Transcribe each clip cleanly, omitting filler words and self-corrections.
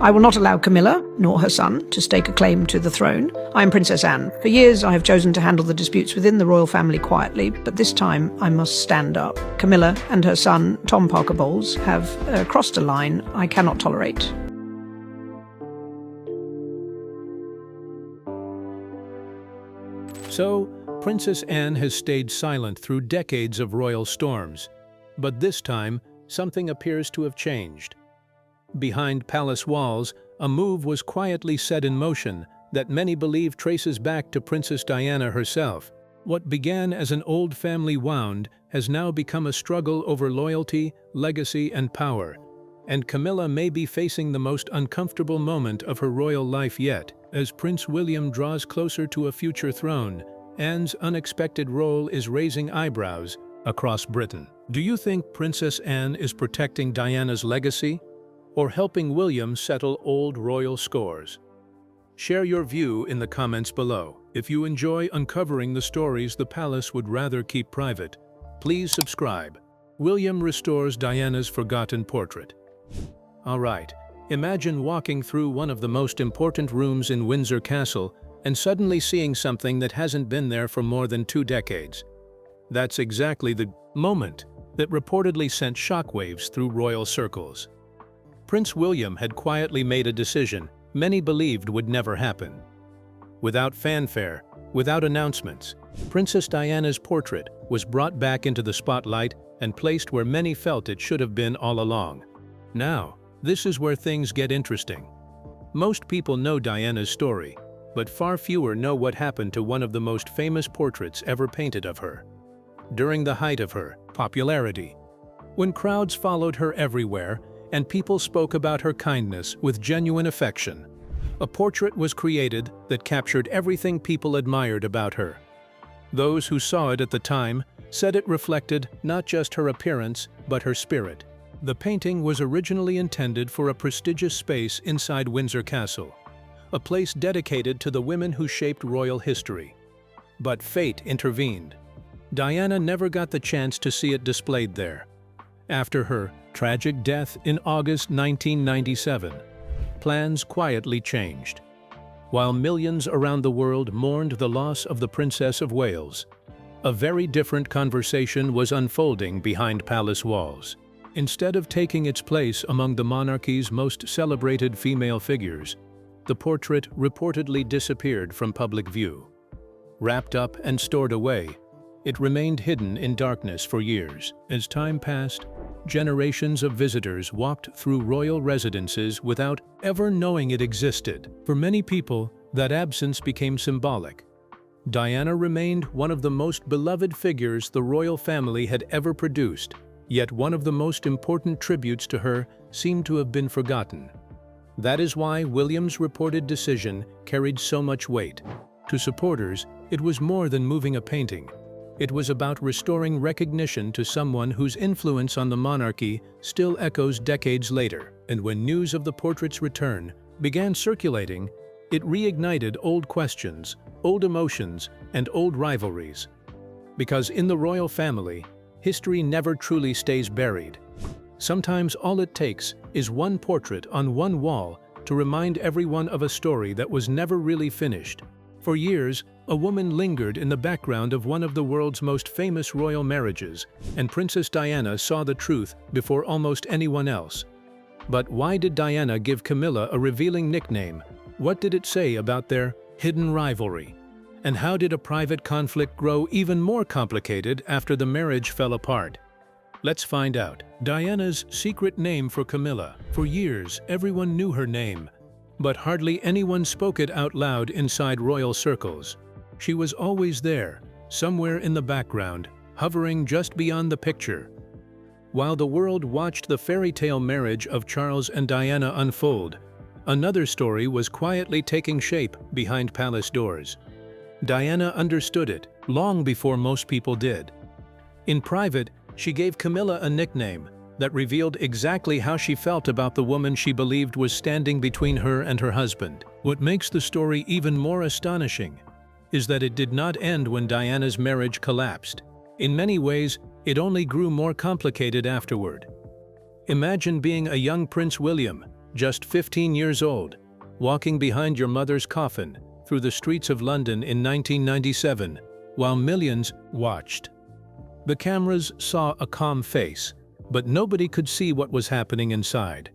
I will not allow Camilla, nor her son, to stake a claim to the throne. I am Princess Anne. For years I have chosen to handle the disputes within the royal family quietly, but this time I must stand up. Camilla and her son, Tom Parker Bowles, have crossed a line I cannot tolerate. So, Princess Anne has stayed silent through decades of royal storms. But this time, something appears to have changed. Behind palace walls, a move was quietly set in motion that many believe traces back to Princess Diana herself. What began as an old family wound has now become a struggle over loyalty, legacy, and power. And Camilla may be facing the most uncomfortable moment of her royal life yet. As Prince William draws closer to a future throne, Anne's unexpected role is raising eyebrows across Britain. Do you think Princess Anne is protecting Diana's legacy, or helping William settle old royal scores? Share your view in the comments below. If you enjoy uncovering the stories the palace would rather keep private, please subscribe. William restores Diana's forgotten portrait. Alright, imagine walking through one of the most important rooms in Windsor Castle and suddenly seeing something that hasn't been there for more than 2 decades. That's exactly the moment that reportedly sent shockwaves through royal circles. Prince William had quietly made a decision many believed would never happen. Without fanfare, without announcements, Princess Diana's portrait was brought back into the spotlight and placed where many felt it should have been all along. Now, this is where things get interesting. Most people know Diana's story, but far fewer know what happened to one of the most famous portraits ever painted of her. During the height of her popularity, when crowds followed her everywhere and people spoke about her kindness with genuine affection, a portrait was created that captured everything people admired about her. Those who saw it at the time said it reflected not just her appearance, but her spirit. The painting was originally intended for a prestigious space inside Windsor Castle, a place dedicated to the women who shaped royal history. But fate intervened. Diana never got the chance to see it displayed there. After her tragic death in August 1997, plans quietly changed. While millions around the world mourned the loss of the Princess of Wales, a very different conversation was unfolding behind palace walls. Instead of taking its place among the monarchy's most celebrated female figures, the portrait reportedly disappeared from public view. Wrapped up and stored away, it remained hidden in darkness for years. As time passed, generations of visitors walked through royal residences without ever knowing it existed. For many people, that absence became symbolic. Diana remained one of the most beloved figures the royal family had ever produced, yet one of the most important tributes to her seemed to have been forgotten. That is why William's reported decision carried so much weight. To supporters, it was more than moving a painting. It was about restoring recognition to someone whose influence on the monarchy still echoes decades later. And when news of the portrait's return began circulating, it reignited old questions, old emotions, and old rivalries. Because in the royal family, history never truly stays buried. Sometimes all it takes is one portrait on one wall to remind everyone of a story that was never really finished. For years, a woman lingered in the background of one of the world's most famous royal marriages, and Princess Diana saw the truth before almost anyone else. But why did Diana give Camilla a revealing nickname? What did it say about their hidden rivalry? And how did a private conflict grow even more complicated after the marriage fell apart? Let's find out. Diana's secret name for Camilla. For years, everyone knew her name, but hardly anyone spoke it out loud inside royal circles. She was always there, somewhere in the background, hovering just beyond the picture. While the world watched the fairy tale marriage of Charles and Diana unfold, another story was quietly taking shape behind palace doors. Diana understood it long before most people did. In private, she gave Camilla a nickname that revealed exactly how she felt about the woman she believed was standing between her and her husband. What makes the story even more astonishing is that it did not end when Diana's marriage collapsed. In many ways, it only grew more complicated afterward. Imagine being a young Prince William, just 15 years old, walking behind your mother's coffin through the streets of London in 1997, while millions watched. The cameras saw a calm face, but nobody could see what was happening inside.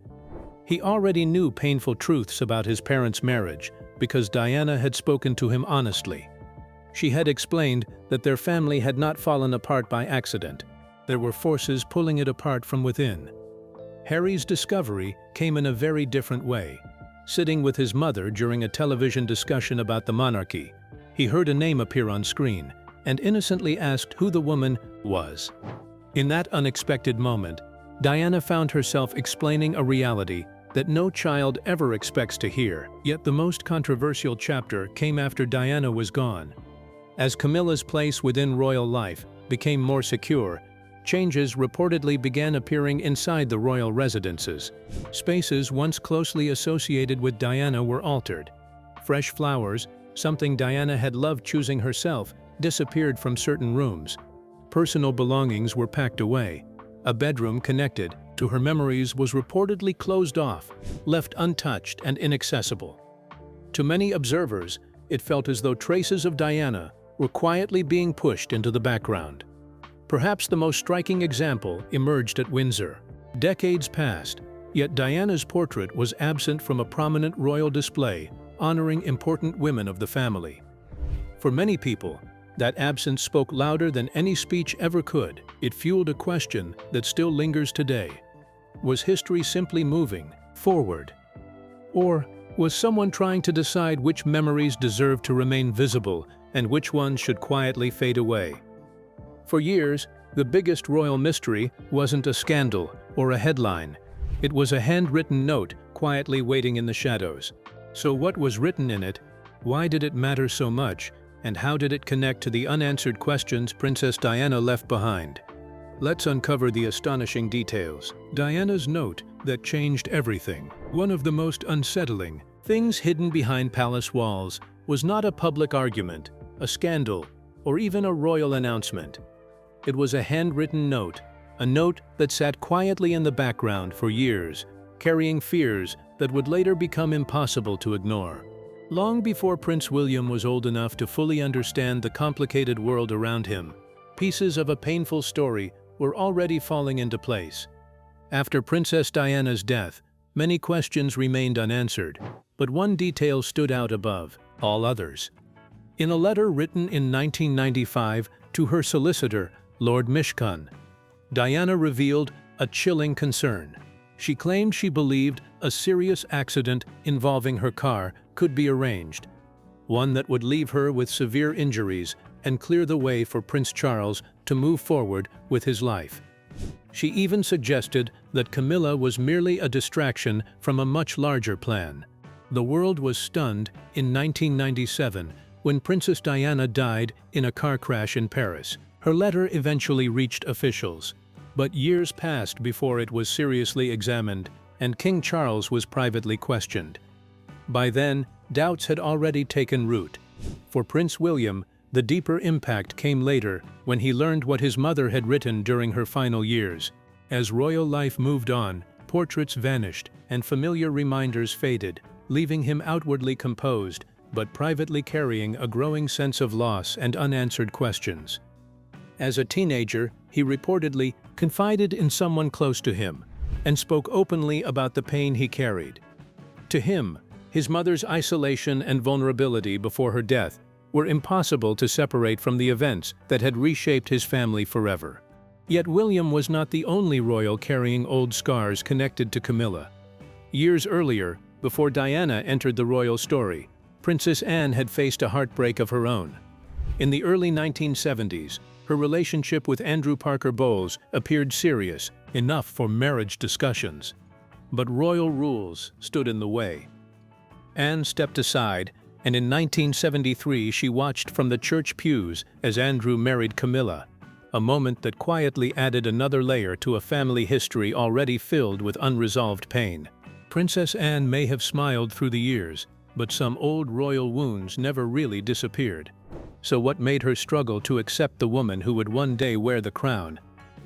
He already knew painful truths about his parents' marriage because Diana had spoken to him honestly. She had explained that their family had not fallen apart by accident. There were forces pulling it apart from within. Harry's discovery came in a very different way. Sitting with his mother during a television discussion about the monarchy, he heard a name appear on screen and innocently asked who the woman was. In that unexpected moment, Diana found herself explaining a reality that no child ever expects to hear. Yet the most controversial chapter came after Diana was gone. As Camilla's place within royal life became more secure, changes reportedly began appearing inside the royal residences. Spaces once closely associated with Diana were altered. Fresh flowers, something Diana had loved choosing herself, disappeared from certain rooms. Personal belongings were packed away. A bedroom connected to her memories was reportedly closed off, left untouched and inaccessible. To many observers, it felt as though traces of Diana were quietly being pushed into the background. Perhaps the most striking example emerged at Windsor. Decades passed, yet Diana's portrait was absent from a prominent royal display honoring important women of the family. For many people, that absence spoke louder than any speech ever could. It fueled a question that still lingers today. Was history simply moving forward? Or was someone trying to decide which memories deserved to remain visible and which ones should quietly fade away? For years, the biggest royal mystery wasn't a scandal or a headline. It was a handwritten note quietly waiting in the shadows. So what was written in it? Why did it matter so much? And how did it connect to the unanswered questions Princess Diana left behind? Let's uncover the astonishing details. Diana's note that changed everything. One of the most unsettling things hidden behind palace walls was not a public argument, a scandal, or even a royal announcement. It was a handwritten note, a note that sat quietly in the background for years, carrying fears that would later become impossible to ignore. Long before Prince William was old enough to fully understand the complicated world around him, pieces of a painful story were already falling into place. After Princess Diana's death, many questions remained unanswered, but one detail stood out above all others. In a letter written in 1995 to her solicitor, Lord Mishcon, Diana revealed a chilling concern. She claimed she believed a serious accident involving her car could be arranged, one that would leave her with severe injuries and clear the way for Prince Charles to move forward with his life. She even suggested that Camilla was merely a distraction from a much larger plan. The world was stunned in 1997 when Princess Diana died in a car crash in Paris. Her letter eventually reached officials, but years passed before it was seriously examined and King Charles was privately questioned. By then, doubts had already taken root. For Prince William, the deeper impact came later when he learned what his mother had written during her final years. As royal life moved on, portraits vanished and familiar reminders faded, leaving him outwardly composed but privately carrying a growing sense of loss and unanswered questions. As a teenager, he reportedly confided in someone close to him and spoke openly about the pain he carried. To him, his mother's isolation and vulnerability before her death were impossible to separate from the events that had reshaped his family forever. Yet William was not the only royal carrying old scars connected to Camilla. Years earlier, before Diana entered the royal story, Princess Anne had faced a heartbreak of her own. In the early 1970s, her relationship with Andrew Parker Bowles appeared serious enough for marriage discussions. But royal rules stood in the way. Anne stepped aside, and in 1973 she watched from the church pews as Andrew married Camilla, a moment that quietly added another layer to a family history already filled with unresolved pain. Princess Anne may have smiled through the years, but some old royal wounds never really disappeared. So what made her struggle to accept the woman who would one day wear the crown?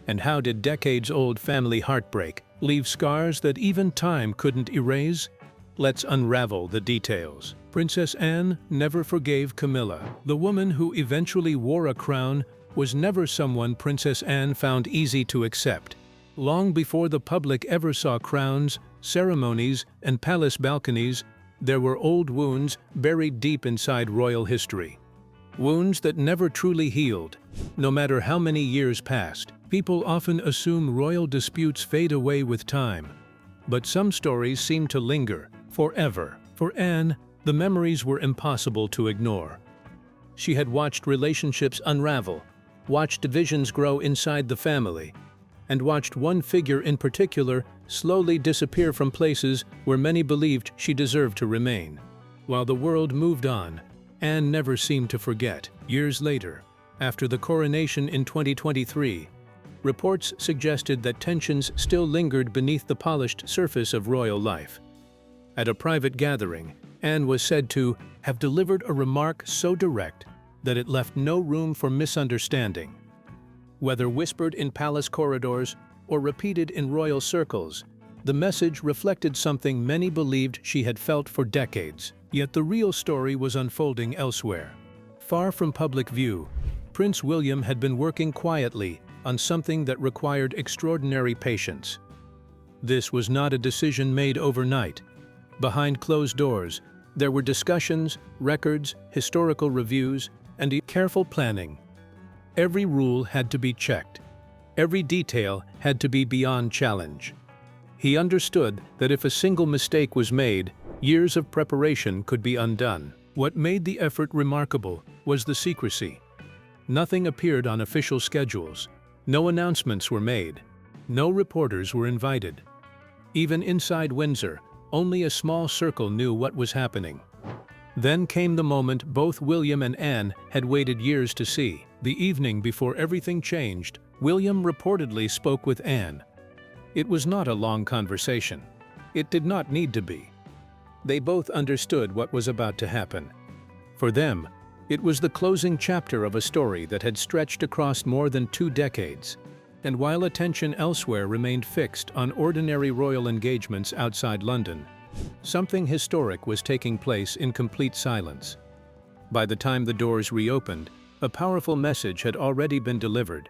And how did decades-old family heartbreak leave scars that even time couldn't erase? Let's unravel the details. Princess Anne never forgave Camilla. The woman who eventually wore a crown was never someone Princess Anne found easy to accept. Long before the public ever saw crowns, ceremonies, and palace balconies, there were old wounds buried deep inside royal history. Wounds that never truly healed. No matter how many years passed, people often assume royal disputes fade away with time. But some stories seem to linger forever. For Anne, the memories were impossible to ignore. She had watched relationships unravel, watched divisions grow inside the family, and watched one figure in particular slowly disappear from places where many believed she deserved to remain. While the world moved on, Anne never seemed to forget. Years later, after the coronation in 2023, reports suggested that tensions still lingered beneath the polished surface of royal life. At a private gathering, Anne was said to have delivered a remark so direct that it left no room for misunderstanding. Whether whispered in palace corridors or repeated in royal circles, the message reflected something many believed she had felt for decades. Yet the real story was unfolding elsewhere. Far from public view, Prince William had been working quietly on something that required extraordinary patience. This was not a decision made overnight. Behind closed doors, there were discussions, records, historical reviews, and careful planning. Every rule had to be checked. Every detail had to be beyond challenge. He understood that if a single mistake was made, years of preparation could be undone. What made the effort remarkable was the secrecy. Nothing appeared on official schedules. No announcements were made. No reporters were invited. Even inside Windsor, only a small circle knew what was happening. Then came the moment both William and Anne had waited years to see. The evening before everything changed, William reportedly spoke with Anne. It was not a long conversation. It did not need to be. They both understood what was about to happen. For them, it was the closing chapter of a story that had stretched across more than 2 decades. And while attention elsewhere remained fixed on ordinary royal engagements outside London, something historic was taking place in complete silence. By the time the doors reopened, a powerful message had already been delivered.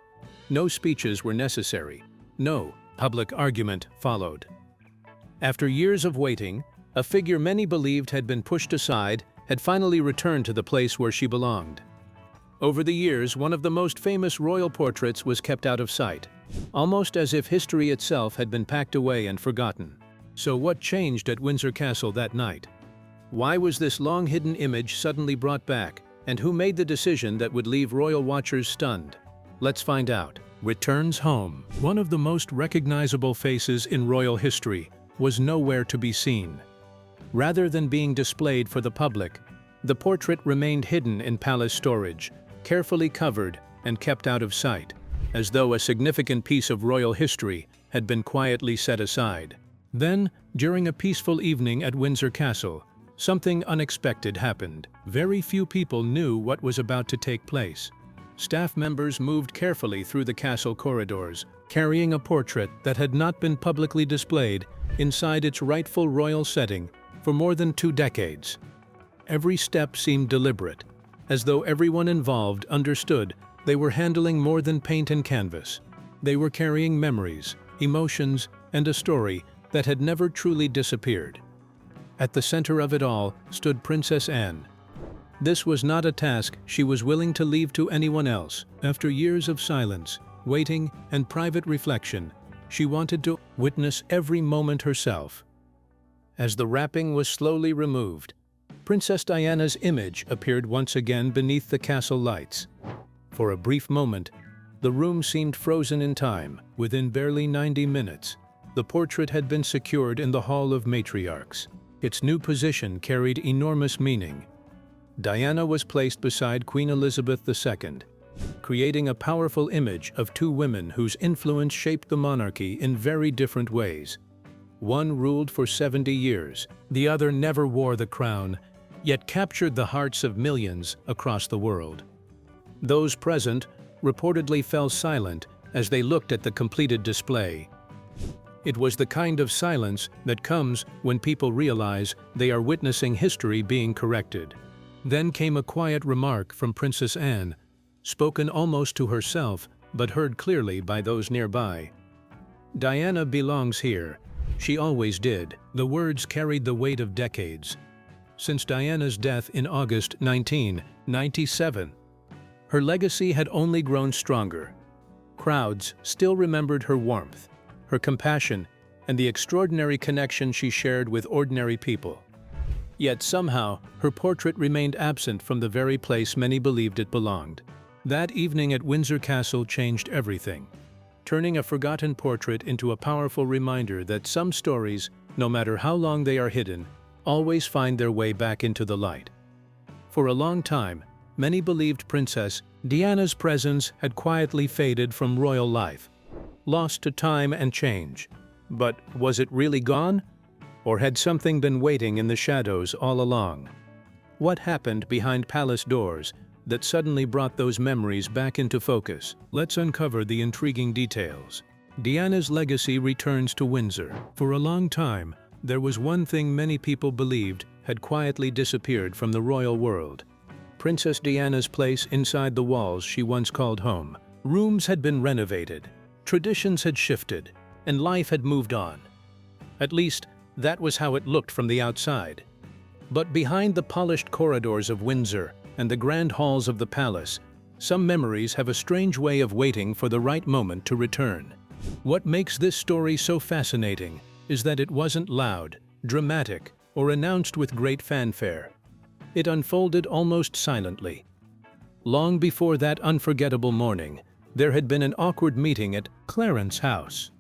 No speeches were necessary. No public argument followed. After years of waiting, a figure many believed had been pushed aside had finally returned to the place where she belonged. Over the years, one of the most famous royal portraits was kept out of sight, almost as if history itself had been packed away and forgotten. So what changed at Windsor Castle that night? Why was this long-hidden image suddenly brought back, and who made the decision that would leave royal watchers stunned? Let's find out. Returns home. One of the most recognizable faces in royal history was nowhere to be seen. Rather than being displayed for the public, the portrait remained hidden in palace storage, carefully covered and kept out of sight, as though a significant piece of royal history had been quietly set aside. Then, during a peaceful evening at Windsor Castle, something unexpected happened. Very few people knew what was about to take place. Staff members moved carefully through the castle corridors, carrying a portrait that had not been publicly displayed inside its rightful royal setting for more than 2 decades. Every step seemed deliberate, as though everyone involved understood they were handling more than paint and canvas. They were carrying memories, emotions, and a story that had never truly disappeared. At the center of it all stood Princess Anne. This was not a task she was willing to leave to anyone else. After years of silence, waiting, and private reflection, she wanted to witness every moment herself. As the wrapping was slowly removed, Princess Diana's image appeared once again beneath the castle lights. For a brief moment, the room seemed frozen in time. Within barely 90 minutes, the portrait had been secured in the Hall of Matriarchs. Its new position carried enormous meaning. Diana was placed beside Queen Elizabeth II, creating a powerful image of 2 women whose influence shaped the monarchy in very different ways. One ruled for 70 years, the other never wore the crown, yet captured the hearts of millions across the world. Those present reportedly fell silent as they looked at the completed display. It was the kind of silence that comes when people realize they are witnessing history being corrected. Then came a quiet remark from Princess Anne, spoken almost to herself but heard clearly by those nearby. "Diana belongs here. She always did." The words carried the weight of decades. Since Diana's death in August 1997, her legacy had only grown stronger. Crowds still remembered her warmth, her compassion, and the extraordinary connection she shared with ordinary people. Yet somehow, her portrait remained absent from the very place many believed it belonged. That evening at Windsor Castle changed everything, turning a forgotten portrait into a powerful reminder that some stories, no matter how long they are hidden, always find their way back into the light. For a long time, many believed Princess Diana's presence had quietly faded from royal life, lost to time and change. But was it really gone? Or had something been waiting in the shadows all along? What happened behind palace doors that suddenly brought those memories back into focus? Let's uncover the intriguing details. Diana's legacy returns to Windsor. For a long time, there was one thing many people believed had quietly disappeared from the royal world: Princess Diana's place inside the walls she once called home. Rooms had been renovated, traditions had shifted, and life had moved on. At least, that was how it looked from the outside. But behind the polished corridors of Windsor and the grand halls of the palace, some memories have a strange way of waiting for the right moment to return. What makes this story so fascinating is that it wasn't loud, dramatic, or announced with great fanfare. It unfolded almost silently. Long before that unforgettable morning, there had been an awkward meeting at Clarence's house.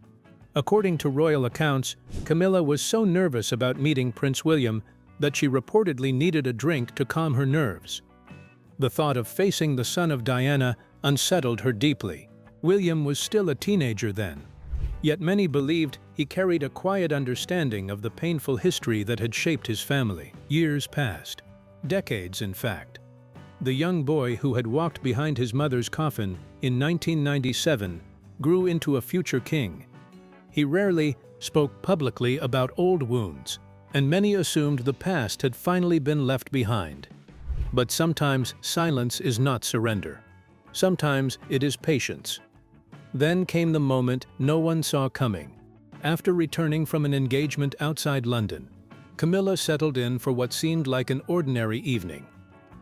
According to royal accounts, Camilla was so nervous about meeting Prince William that she reportedly needed a drink to calm her nerves. The thought of facing the son of Diana unsettled her deeply. William was still a teenager then, yet many believed he carried a quiet understanding of the painful history that had shaped his family. Years passed, decades in fact. The young boy who had walked behind his mother's coffin in 1997 grew into a future king. He rarely spoke publicly about old wounds, and many assumed the past had finally been left behind. But sometimes silence is not surrender. Sometimes it is patience. Then came the moment no one saw coming. After returning from an engagement outside London, Camilla settled in for what seemed like an ordinary evening.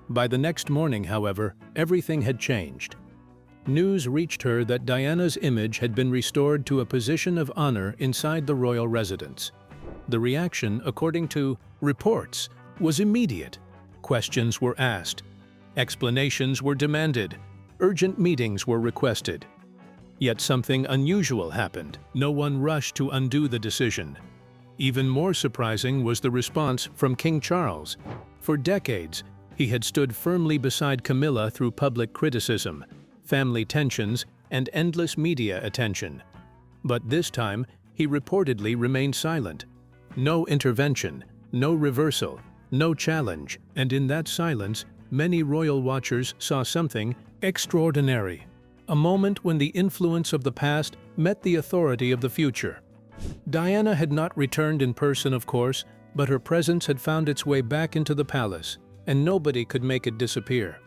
By the next morning, however, everything had changed. News reached her that Diana's image had been restored to a position of honor inside the royal residence. The reaction, according to reports, was immediate. Questions were asked. Explanations were demanded. Urgent meetings were requested. Yet something unusual happened. No one rushed to undo the decision. Even more surprising was the response from King Charles. For decades, he had stood firmly beside Camilla through public criticism, family tensions, and endless media attention. But this time, he reportedly remained silent. No intervention, no reversal, no challenge, and in that silence, many royal watchers saw something extraordinary. A moment when the influence of the past met the authority of the future. Diana had not returned in person, of course, but her presence had found its way back into the palace, and nobody could make it disappear.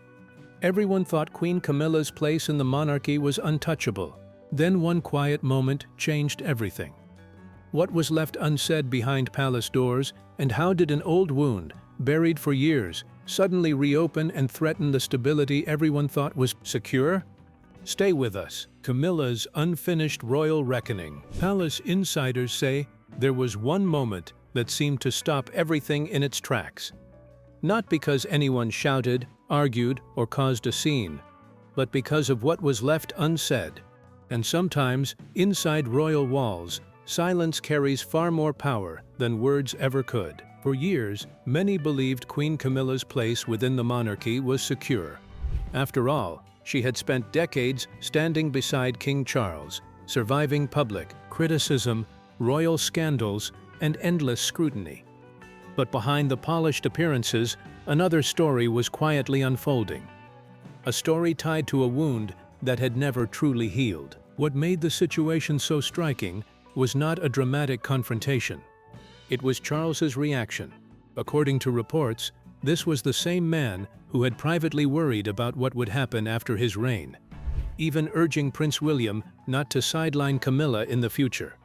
Everyone thought Queen Camilla's place in the monarchy was untouchable. Then one quiet moment changed everything. What was left unsaid behind palace doors, and how did an old wound, buried for years, suddenly reopen and threaten the stability everyone thought was secure? Stay with us. Camilla's unfinished royal reckoning. Palace insiders say there was one moment that seemed to stop everything in its tracks. Not because anyone shouted, argued, or caused a scene, but because of what was left unsaid. And sometimes, inside royal walls, silence carries far more power than words ever could. For years, many believed Queen Camilla's place within the monarchy was secure. After all, she had spent decades standing beside King Charles, surviving public criticism, royal scandals, and endless scrutiny. But behind the polished appearances, another story was quietly unfolding. A story tied to a wound that had never truly healed. What made the situation so striking was not a dramatic confrontation. It was Charles's reaction. According to reports, this was the same man who had privately worried about what would happen after his reign, even urging Prince William not to sideline Camilla in the future.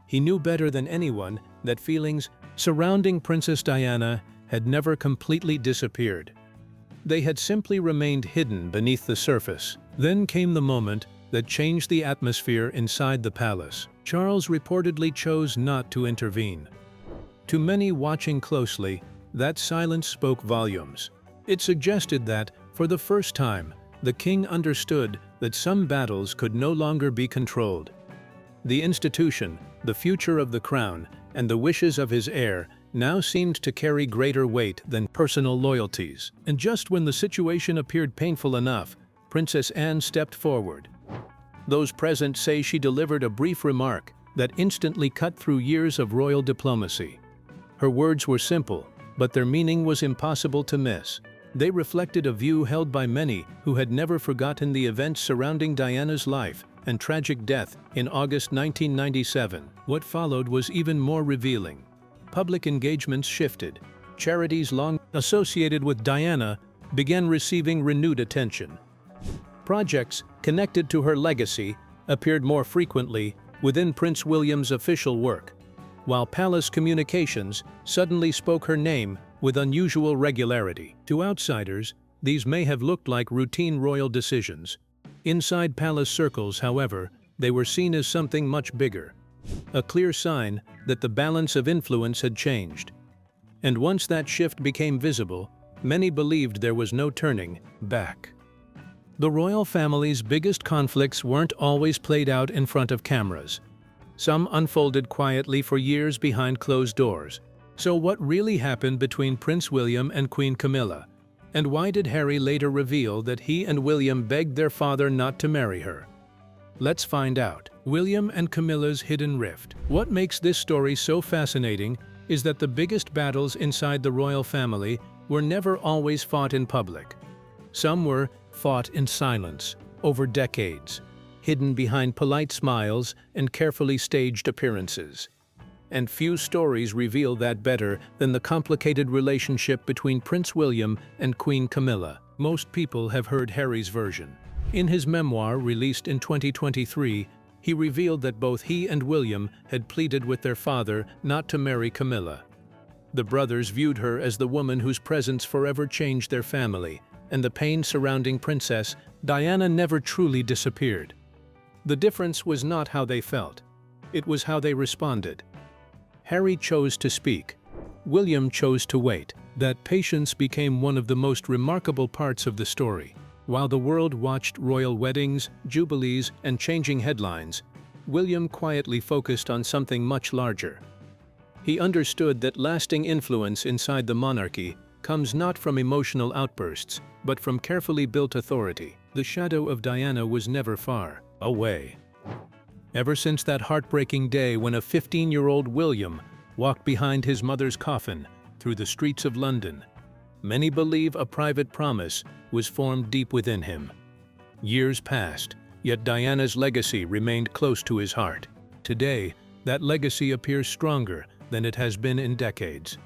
He knew better than anyone that feelings surrounding Princess Diana had never completely disappeared. They had simply remained hidden beneath the surface. Then came the moment that changed the atmosphere inside the palace. Charles reportedly chose not to intervene. To many watching closely, that silence spoke volumes. It suggested that, for the first time, the king understood that some battles could no longer be controlled. The institution, the future of the crown, and the wishes of his heir now seemed to carry greater weight than personal loyalties. And just when the situation appeared painful enough, Princess Anne stepped forward. Those present say she delivered a brief remark that instantly cut through years of royal diplomacy. Her words were simple, but their meaning was impossible to miss. They reflected a view held by many who had never forgotten the events surrounding Diana's life and tragic death in August 1997. What followed was even more revealing. Public engagements shifted. Charities long associated with Diana began receiving renewed attention. Projects connected to her legacy appeared more frequently within Prince William's official work, while palace communications suddenly spoke her name with unusual regularity. To outsiders, these may have looked like routine royal decisions. Inside palace circles, however, they were seen as something much bigger, a clear sign that the balance of influence had changed. And once that shift became visible, many believed there was no turning back. The royal family's biggest conflicts weren't always played out in front of cameras. Some unfolded quietly for years behind closed doors. So what really happened between Prince William and Queen Camilla? And why did Harry later reveal that he and William begged their father not to marry her? Let's find out. William and Camilla's hidden rift. What makes this story so fascinating is that the biggest battles inside the royal family were never always fought in public. Some were fought in silence, over decades, hidden behind polite smiles and carefully staged appearances. And few stories reveal that better than the complicated relationship between Prince William and Queen Camilla. Most people have heard Harry's version. In his memoir released in 2023, he revealed that both he and William had pleaded with their father not to marry Camilla. The brothers viewed her as the woman whose presence forever changed their family, and the pain surrounding Princess Diana never truly disappeared. The difference was not how they felt, it was how they responded. Harry chose to speak. William chose to wait. That patience became one of the most remarkable parts of the story. While the world watched royal weddings, jubilees, and changing headlines, William quietly focused on something much larger. He understood that lasting influence inside the monarchy comes not from emotional outbursts, but from carefully built authority. The shadow of Diana was never far away. Ever since that heartbreaking day when a 15-year-old William walked behind his mother's coffin through the streets of London, many believe a private promise was formed deep within him. Years passed, yet Diana's legacy remained close to his heart. Today, that legacy appears stronger than it has been in decades.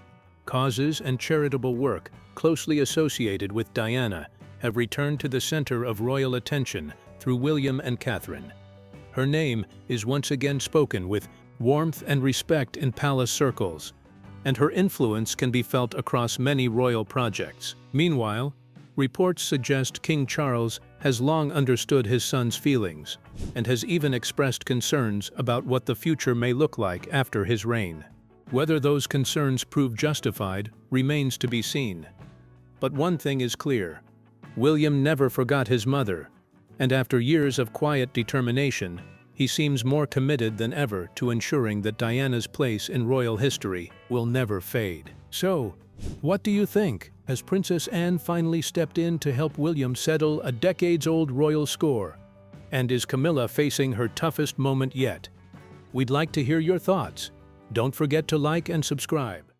Causes and charitable work closely associated with Diana have returned to the center of royal attention through William and Catherine. Her name is once again spoken with warmth and respect in palace circles, and her influence can be felt across many royal projects. Meanwhile, reports suggest King Charles has long understood his son's feelings, and has even expressed concerns about what the future may look like after his reign. Whether those concerns prove justified remains to be seen. But one thing is clear: William never forgot his mother, and after years of quiet determination, he seems more committed than ever to ensuring that Diana's place in royal history will never fade. So, what do you think? Has Princess Anne finally stepped in to help William settle a decades-old royal score? And is Camilla facing her toughest moment yet? We'd like to hear your thoughts. Don't forget to like and subscribe.